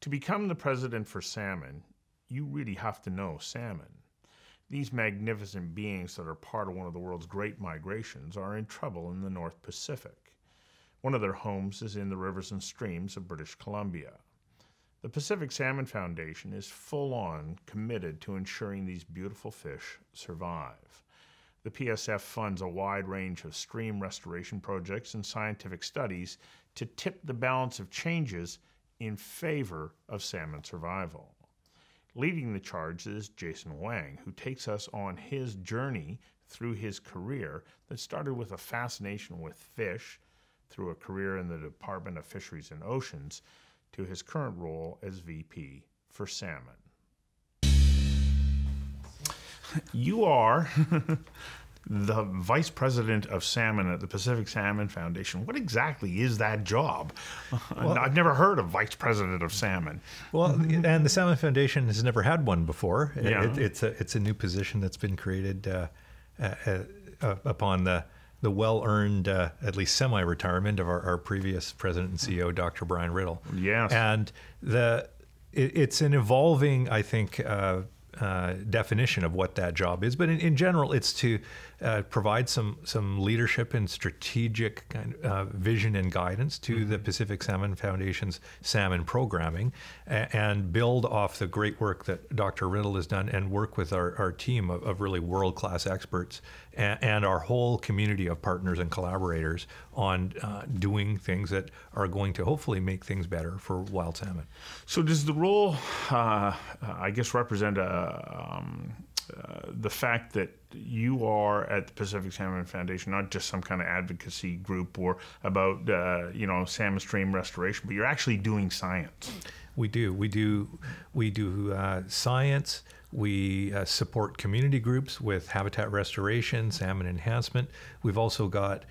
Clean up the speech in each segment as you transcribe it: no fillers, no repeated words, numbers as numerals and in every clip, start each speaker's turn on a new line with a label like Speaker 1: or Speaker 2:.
Speaker 1: To become the president for salmon, you really have to know salmon. These magnificent beings that are part of one of the world's great migrations are in trouble in the North Pacific. One of their homes is in the rivers and streams of British Columbia. The Pacific Salmon Foundation is full-on committed to ensuring these beautiful fish survive. The PSF funds a wide range of stream restoration projects and scientific studies to tip the balance of changes in favor of salmon survival. Leading the charge is Jason Hwang, who takes us on his journey through his career that started with a fascination with fish, through a career in the Department of Fisheries and Oceans, to his current role as VP for salmon. You are the Vice President of Salmon at the Pacific Salmon Foundation. What exactly is that job? Well, I've never heard of Vice President of Salmon.
Speaker 2: Well, and the Salmon Foundation has never had one before.
Speaker 1: Yeah.
Speaker 2: It's a new position that's been created upon the well-earned, at least semi-retirement of our previous president and CEO, Dr. Brian Riddle.
Speaker 1: Yes.
Speaker 2: And it's an evolving, I think, definition of what that job is. But in general, it's to provide some leadership and strategic kind of, vision and guidance to the Pacific Salmon Foundation's salmon programming, and build off the great work that Dr. Riddle has done, and work with our team of really world-class experts and our whole community of partners and collaborators on doing things that are going to hopefully make things better for wild salmon.
Speaker 1: So does the role, I guess, represent the fact that you are at the Pacific Salmon Foundation, not just some kind of advocacy group or about salmon stream restoration, but you're actually doing science?
Speaker 2: We do science. We support community groups with habitat restoration, salmon enhancement. We've also got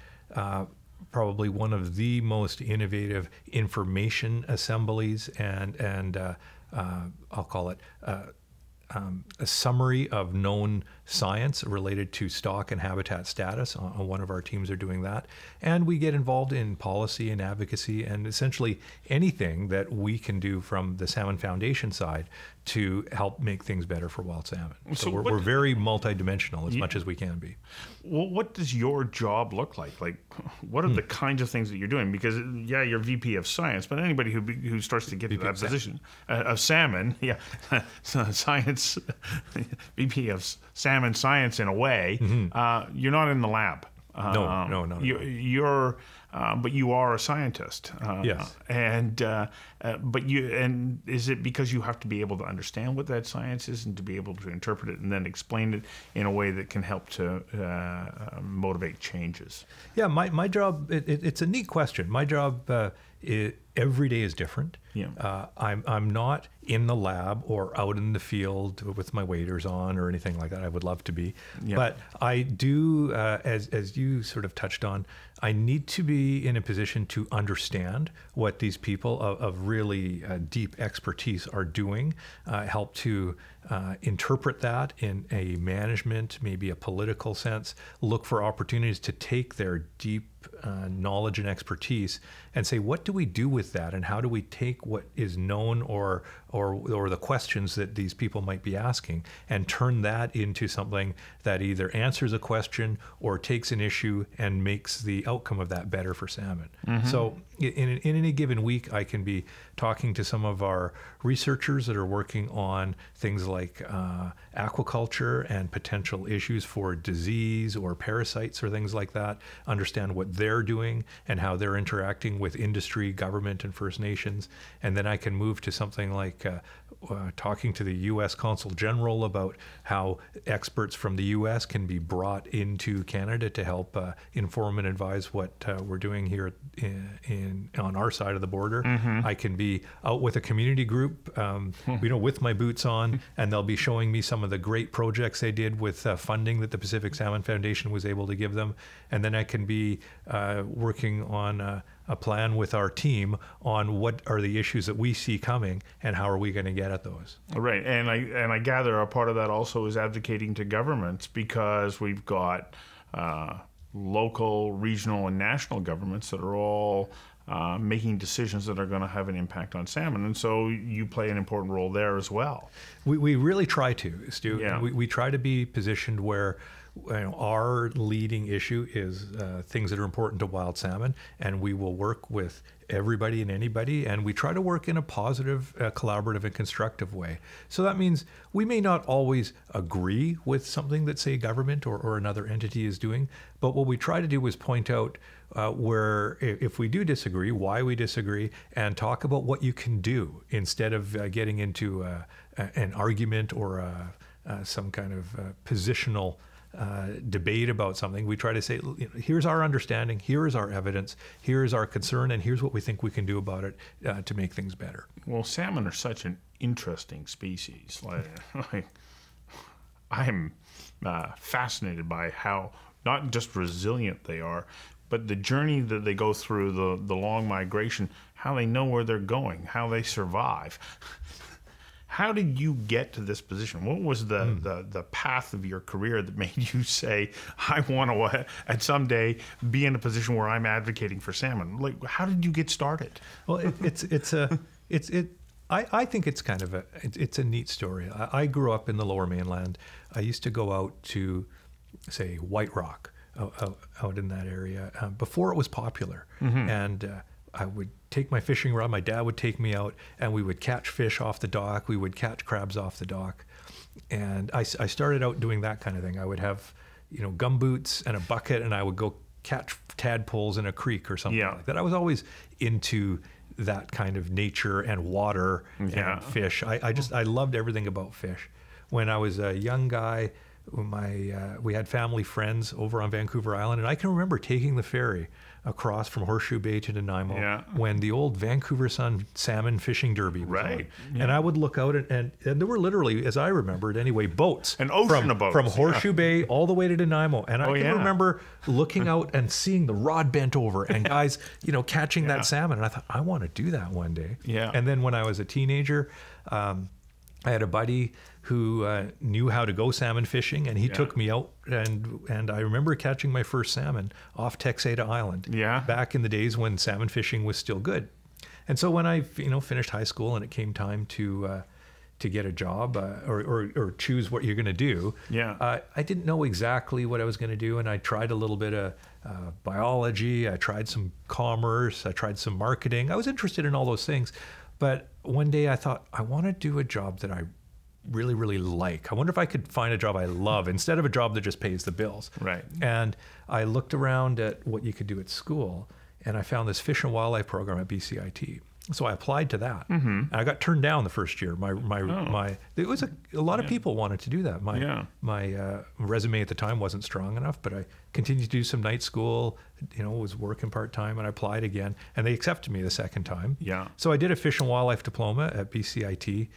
Speaker 2: probably one of the most innovative information assemblies and I'll call it a summary of known science related to stock and habitat status. On one of our teams are doing that. And we get involved in policy and advocacy and essentially anything that we can do from the Salmon Foundation side to help make things better for wild salmon. So we're very multidimensional as much as we can be.
Speaker 1: Well, what does your job look like? Like, what are the kinds of things that you're doing? Because, yeah, you're VP of Science, but anybody who starts to get to that position of salmon, science, VP of Salmon Science in a way, you're not in the lab.
Speaker 2: No.
Speaker 1: But you are a scientist.
Speaker 2: Yes.
Speaker 1: And is it because you have to be able to understand what that science is and to be able to interpret it and then explain it in a way that can help to motivate changes?
Speaker 2: Yeah, my job, it's a neat question. My job every day is different.
Speaker 1: Yeah.
Speaker 2: I'm not in the lab or out in the field with my waders on or anything like that. I would love to be. Yeah. But I do, as you sort of touched on, I need to be in a position to understand what these people of really deep expertise are doing, help to interpret that in a management, maybe a political sense, look for opportunities to take their deep knowledge and expertise and say, what do we do with that, and how do we take what is known or the questions that these people might be asking and turn that into something that either answers a question or takes an issue and makes the outcome of that better for salmon. So in any given week, I can be talking to some of our researchers that are working on things like aquaculture and potential issues for disease or parasites or things like that, understand what they're doing and how they're interacting with industry, government, and First Nations. And then I can move to something like talking to the U.S. Consul General about how experts from the U.S. can be brought into Canada to help inform and advise what we're doing here on our side of the border. I can be out with a community group, with my boots on, and they'll be showing me some of the great projects they did with funding that the Pacific Salmon Foundation was able to give them. And then I can be working on a plan with our team on what are the issues that we see coming and how are we going to get at those.
Speaker 1: Right, and I gather a part of that also is advocating to governments, because we've got local, regional, and national governments that are all making decisions that are going to have an impact on salmon. And so you play an important role there as well.
Speaker 2: We really try to, Stu.
Speaker 1: Yeah.
Speaker 2: We try to be positioned where our leading issue is things that are important to wild salmon, and we will work with everybody and anybody, and we try to work in a positive, collaborative, and constructive way. So that means we may not always agree with something that, say, government or another entity is doing, but what we try to do is point out where, if we do disagree, why we disagree, and talk about what you can do instead of getting into an argument or some kind of positional debate about something. We try to say, here's our understanding, here is our evidence, here is our concern, and here's what we think we can do about it to make things better.
Speaker 1: Well, salmon are such an interesting species. I'm fascinated by how not just resilient they are, but the journey that they go through, the long migration, how they know where they're going, how they survive. How did you get to this position? What was the path of your career that made you say, I want to at some day be in a position where I'm advocating for salmon? Like, how did you get started?
Speaker 2: Well, I think it's kind of it's a neat story. I grew up in the Lower Mainland. I used to go out to, say, White Rock, out in that area before it was popular, and I would take my fishing rod. My dad would take me out, and we would catch fish off the dock. We would catch crabs off the dock, and I started out doing that kind of thing. I would have, gumboots and a bucket, and I would go catch tadpoles in a creek or something like that. I was always into that kind of nature and water and fish. I loved everything about fish. When I was a young guy, we had family friends over on Vancouver Island, and I can remember taking the ferry across from Horseshoe Bay to Nanaimo when the old Vancouver Sun Salmon Fishing Derby was on. Yeah. And I would look out, and there were literally, as I remember it anyway, boats.
Speaker 1: An ocean of boats.
Speaker 2: From Horseshoe Bay all the way to Nanaimo. And I can remember looking out and seeing the rod bent over and guys, catching that salmon. And I thought, I want to do that one day.
Speaker 1: Yeah.
Speaker 2: And then when I was a teenager, I had a buddy who knew how to go salmon fishing, and he took me out, and I remember catching my first salmon off Texada Island back in the days when salmon fishing was still good. And so when I finished high school and it came time to get a job or choose what you're going to do, I didn't know exactly what I was going to do, and I tried a little bit of biology, I tried some commerce, I tried some marketing. I was interested in all those things. But one day I thought, I want to do a job that I really, really like. I wonder if I could find a job I love instead of a job that just pays the bills.
Speaker 1: Right.
Speaker 2: And I looked around at what you could do at school, and I found this fish and wildlife program at BCIT. So I applied to that. And I got turned down the first year. It was a lot of people wanted to do that. My resume at the time wasn't strong enough, but I continued to do some night school, was working part-time, and I applied again, and they accepted me the second time.
Speaker 1: Yeah.
Speaker 2: So I did a fish and wildlife diploma at BCIT,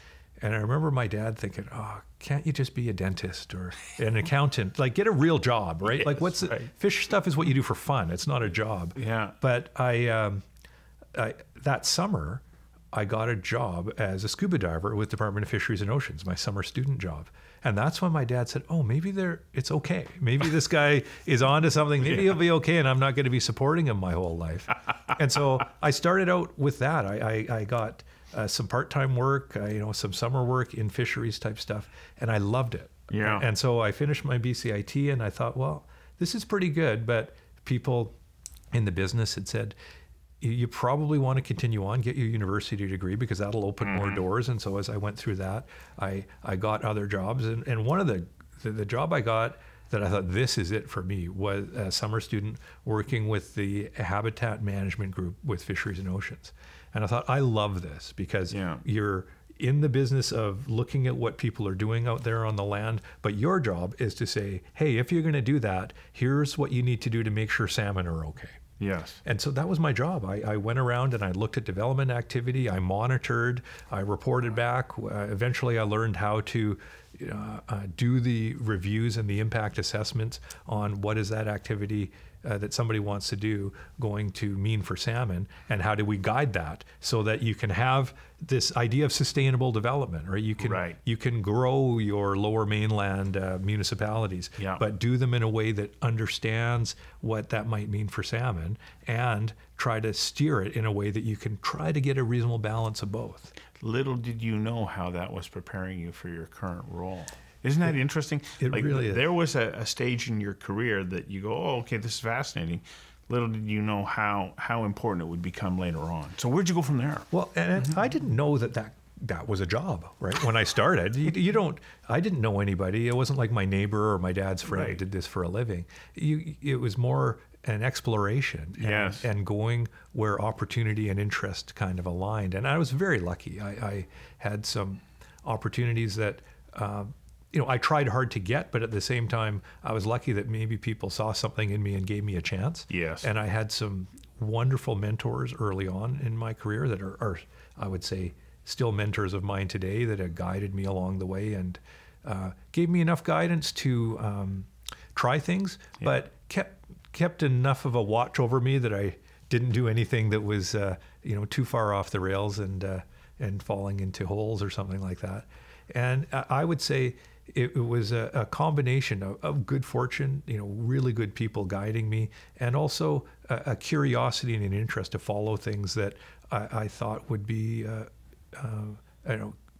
Speaker 2: and I remember my dad thinking, oh, can't you just be a dentist or an accountant? Like, get a real job, right?
Speaker 1: Yes,
Speaker 2: like, fish stuff is what you do for fun. It's not a job.
Speaker 1: Yeah.
Speaker 2: But that summer, I got a job as a scuba diver with Department of Fisheries and Oceans, my summer student job. And that's when my dad said, oh, maybe it's okay. Maybe this guy is onto something. Maybe he'll be okay, and I'm not going to be supporting him my whole life. And so I started out with that. I got some part-time work, some summer work in fisheries type stuff, and I loved it.
Speaker 1: Yeah.
Speaker 2: And so I finished my BCIT, and I thought, well, this is pretty good. But people in the business had said, you probably want to continue on, get your university degree, because that'll open more doors. And so as I went through that, I got other jobs. And one of the job I got that I thought, this is it for me, was a summer student working with the habitat management group with Fisheries and Oceans. And I thought, I love this, because you're in the business of looking at what people are doing out there on the land, but your job is to say, hey, if you're going to do that, here's what you need to do to make sure salmon are okay.
Speaker 1: Yes.
Speaker 2: And so that was my job. I went around and I looked at development activity. I monitored. I reported back. Eventually, I learned how to do the reviews and the impact assessments on what is that activity that somebody wants to do going to mean for salmon, and how do we guide that so that you can have this idea of sustainable development, right? You can grow your lower mainland municipalities, but do them in a way that understands what that might mean for salmon, and try to steer it in a way that you can try to get a reasonable balance of both.
Speaker 1: Little did you know how that was preparing you for your current role. Isn't that interesting?
Speaker 2: It really is.
Speaker 1: There was a stage in your career that you go, oh, okay, this is fascinating. Little did you know how important it would become later on. So where'd you go from there?
Speaker 2: Well, and I didn't know that was a job, right? When I started, I didn't know anybody. It wasn't like my neighbor or my dad's friend did this for a living. It was more an exploration and going where opportunity and interest kind of aligned. And I was very lucky. I had some opportunities that, I tried hard to get, but at the same time, I was lucky that maybe people saw something in me and gave me a chance.
Speaker 1: Yes.
Speaker 2: And I had some wonderful mentors early on in my career that are I would say, still mentors of mine today that have guided me along the way and gave me enough guidance to try things, but kept enough of a watch over me that I didn't do anything that was too far off the rails and falling into holes or something like that. And I would say it was a combination of good fortune, really good people guiding me, and also a curiosity and an interest to follow things that I thought would be,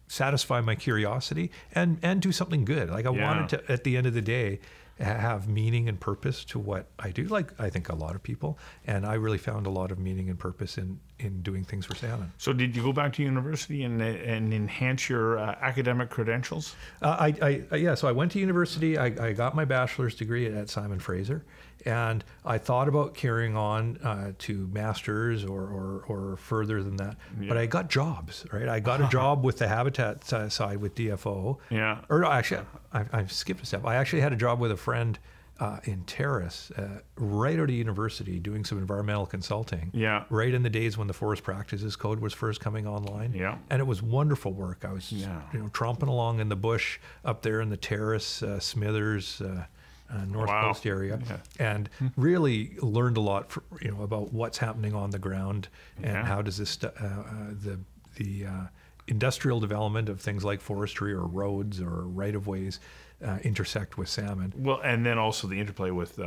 Speaker 2: satisfy my curiosity and do something good. Like I wanted to, at the end of the day, have meaning and purpose to what I do, like I think a lot of people. And I really found a lot of meaning and purpose in doing things for salmon.
Speaker 1: So did you go back to university and enhance your academic credentials?
Speaker 2: So I went to university. I got my bachelor's degree at Simon Fraser, and I thought about carrying on to master's or further than that. But I got jobs, right? I got a job with the habitat side with DFO.
Speaker 1: Yeah.
Speaker 2: Or actually, I skipped a step. I actually had a job with a friend in Terrace, right out of university, doing some environmental consulting.
Speaker 1: Yeah.
Speaker 2: Right in the days when the Forest Practices Code was first coming online.
Speaker 1: Yeah.
Speaker 2: And it was wonderful work. I was, tromping along in the bush up there in the Terrace, Smithers, North Coast area, and really learned a lot, about what's happening on the ground and how does this the industrial development of things like forestry or roads or right-of-ways intersect with salmon.
Speaker 1: Well, and then also the interplay with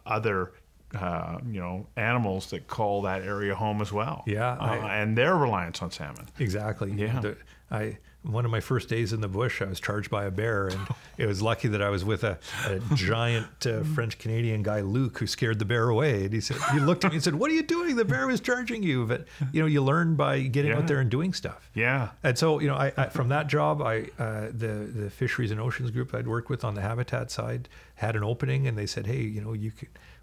Speaker 1: other animals that call that area home as well.
Speaker 2: Yeah.
Speaker 1: And their reliance on salmon.
Speaker 2: Exactly.
Speaker 1: Yeah.
Speaker 2: One of my first days in the bush, I was charged by a bear, and it was lucky that I was with a giant French-Canadian guy, Luke, who scared the bear away. And he looked at me and said, "What are you doing? The bear was charging you." But, you learn by getting out there and doing stuff. Yeah. And so, I from that job, the Fisheries and Oceans group I'd worked with on the habitat side had an opening, and they said, "Hey,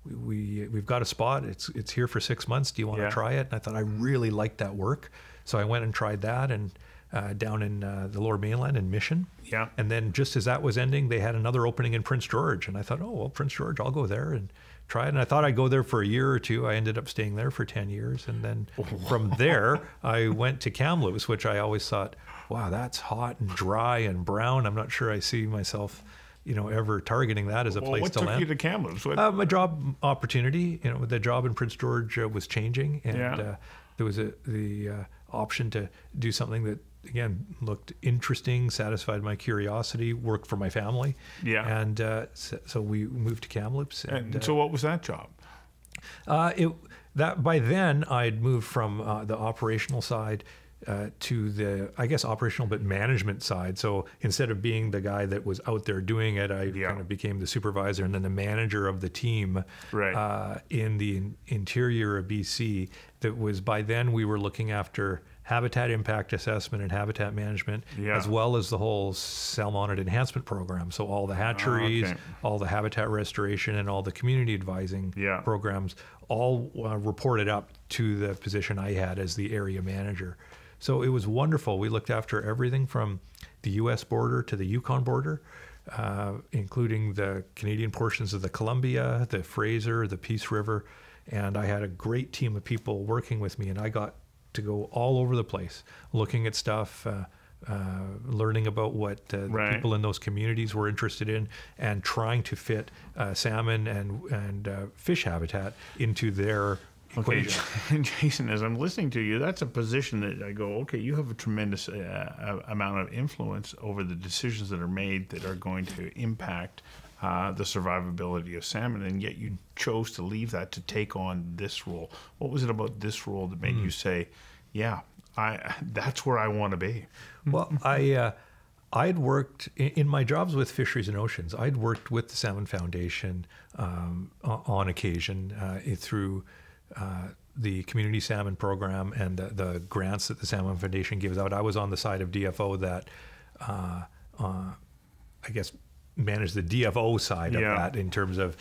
Speaker 2: we've got a spot. It's here for 6 months. Do you want to try it?" And I thought I really liked that work. So I went and tried that, and down in the Lower Mainland in Mission. Yeah. And then just as that was ending, they had another opening in Prince George. And I thought, oh, well, Prince George, I'll go there and try it. And I thought I'd go there for a year or two. I ended up staying there for 10 years. And then from there, I went to Kamloops, which I always thought, wow, that's hot and dry and brown. I'm not sure I see myself ever targeting that as a place to land.
Speaker 1: What took you to Kamloops?
Speaker 2: My job opportunity, the job in Prince George was changing. And there was the option to do something that, again, looked interesting, satisfied my curiosity, worked for my family. Yeah. And so we moved to Kamloops.
Speaker 1: And so what was that job?
Speaker 2: By then, I'd moved from the operational side to the, I guess, operational but management side. So instead of being the guy that was out there doing it, I kind of became the supervisor and then the manager of the team in the interior of BC. That was, by then, we were looking after habitat impact assessment and habitat management, as well as the whole salmonid enhancement program. So all the hatcheries, all the habitat restoration, and all the community advising programs all reported up to the position I had as the area manager. So it was wonderful. We looked after everything from the U.S. border to the Yukon border, including the Canadian portions of the Columbia, the Fraser, the Peace River. And I had a great team of people working with me, and I got to go all over the place looking at stuff. learning about what the
Speaker 1: Right.
Speaker 2: people in those communities were interested in, and trying to fit salmon and fish habitat into their
Speaker 1: Okay,
Speaker 2: equation.
Speaker 1: Jason, as I'm listening to you, that's a position that I go, okay, you have a tremendous amount of influence over the decisions that are made that are going to impact the survivability of salmon, and yet you chose to leave that to take on this role. What was it about this role that made you say, yeah, that's where I want to be?
Speaker 2: Well, I'd worked in my jobs with Fisheries and Oceans. I'd worked with the Salmon Foundation on occasion through the Community Salmon Program and the grants that the Salmon Foundation gives out. I was on the side of DFO that, I guess, managed the DFO side of that in terms of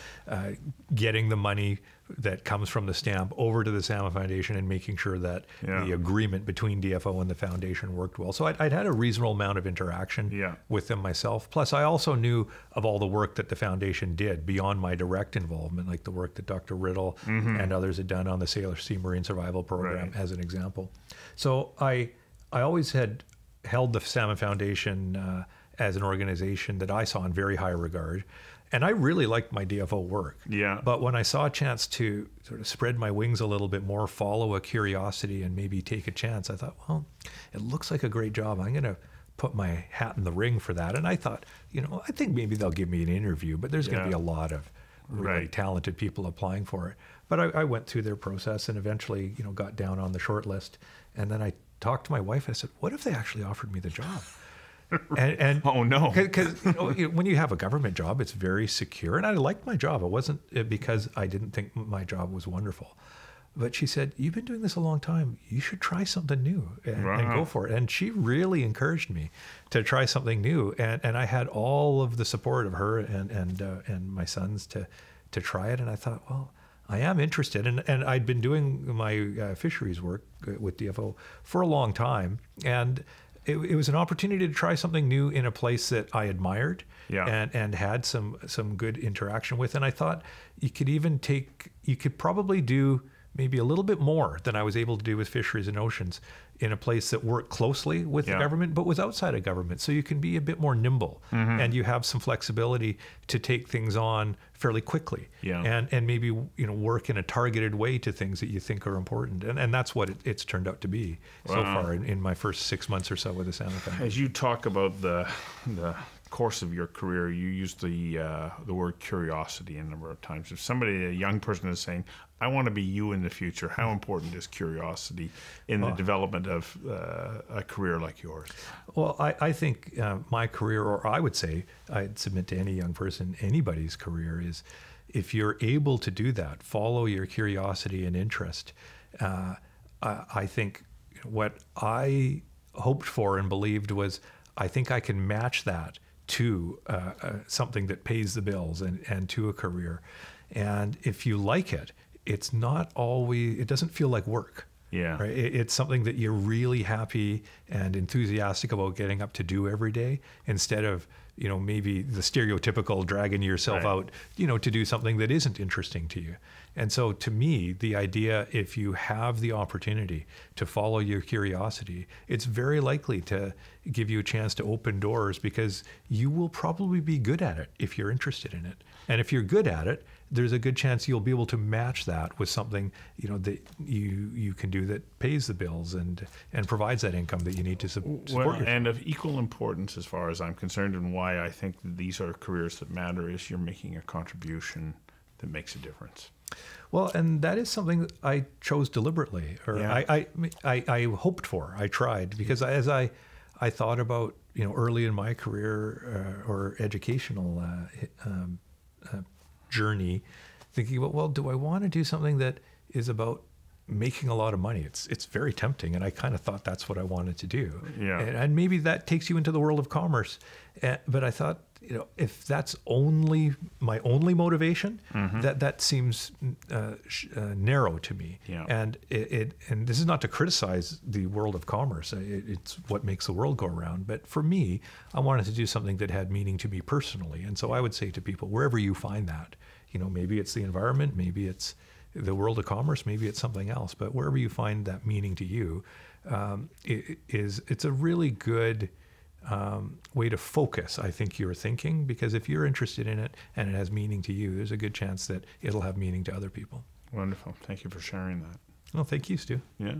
Speaker 2: getting the money that comes from the stamp over to the Salmon Foundation and making sure that the agreement between DFO and the foundation worked well. So I'd had a reasonable amount of interaction with them myself. Plus, I also knew of all the work that the foundation did beyond my direct involvement, like the work that Dr. Riddle and others had done on the Sailor Sea Marine Survival Program, as an example. So I always had held the Salmon Foundation as an organization that I saw in very high regard. And I really liked my DFO work.
Speaker 1: Yeah.
Speaker 2: But when I saw a chance to sort of spread my wings a little bit more, follow a curiosity, and maybe take a chance, I thought, well, it looks like a great job. I'm going to put my hat in the ring for that. And I thought, I think maybe they'll give me an interview, but there's going to be a lot of really talented people applying for it. But I went through their process and eventually, got down on the short list. And then I talked to my wife and I said, what if they actually offered me the job? And
Speaker 1: oh no,
Speaker 2: because when you have a government job, it's very secure, and I liked my job. It wasn't because I didn't think my job was wonderful, but she said, "You've been doing this a long time. You should try something new and go for it." And she really encouraged me to try something new, and I had all of the support of her and my sons to try it. And I thought, well, I am interested, and I'd been doing my fisheries work with DFO for a long time, and it was an opportunity to try something new in a place that I admired and had some good interaction with. And I thought you could probably do maybe a little bit more than I was able to do with Fisheries and Oceans in a place that worked closely with the government, but was outside of government. So you can be a bit more nimble and you have some flexibility to take things on fairly quickly and maybe, work in a targeted way to things that you think are important. And that's what it's turned out to be so far in my first 6 months or so with the Salmon Foundation.
Speaker 1: As you talk about the course of your career, you used the word curiosity a number of times. If a young person is saying, I want to be you in the future, how important is curiosity in the development of a career like yours?
Speaker 2: Well, I think my career, or I would say, I'd submit to any young person, anybody's career, is if you're able to do that, follow your curiosity and interest. I think what I hoped for and believed was, I think I can match that to something that pays the bills and to a career. And if you like it, it doesn't feel like work. Yeah. Right? It's something that you're really happy and enthusiastic about getting up to do every day, instead of, maybe the stereotypical dragging yourself out, to do something that isn't interesting to you. And so to me, the idea, if you have the opportunity to follow your curiosity, it's very likely to give you a chance to open doors, because you will probably be good at it if you're interested in it. And if you're good at it, there's a good chance you'll be able to match that with something, that you can do that pays the bills and provides that income that you need to support yourself.
Speaker 1: And of equal importance, as far as I'm concerned, and why I think that these are careers that matter, is you're making a contribution that makes a difference.
Speaker 2: Well, and that is something that I chose deliberately, or I hoped for. I tried, because as I thought about, early in my career or educational journey, thinking about, well, do I want to do something that is about making a lot of money? It's very tempting, and I kind of thought that's what I wanted to do. Yeah. And maybe that takes you into the world of commerce. But I thought, if that's my only motivation, that seems narrow to me. Yeah. And and this is not to criticize the world of commerce. It's what makes the world go around. But for me, I wanted to do something that had meaning to me personally. And so I would say to people, wherever you find that, maybe it's the environment, maybe it's the world of commerce, maybe it's something else, but wherever you find that meaning to you, it's a really good way to focus, I think, your thinking, because if you're interested in it and it has meaning to you, there's a good chance that it'll have meaning to other people.
Speaker 1: Wonderful. Thank you for sharing that.
Speaker 2: Well, thank you, Stu.
Speaker 1: Yeah.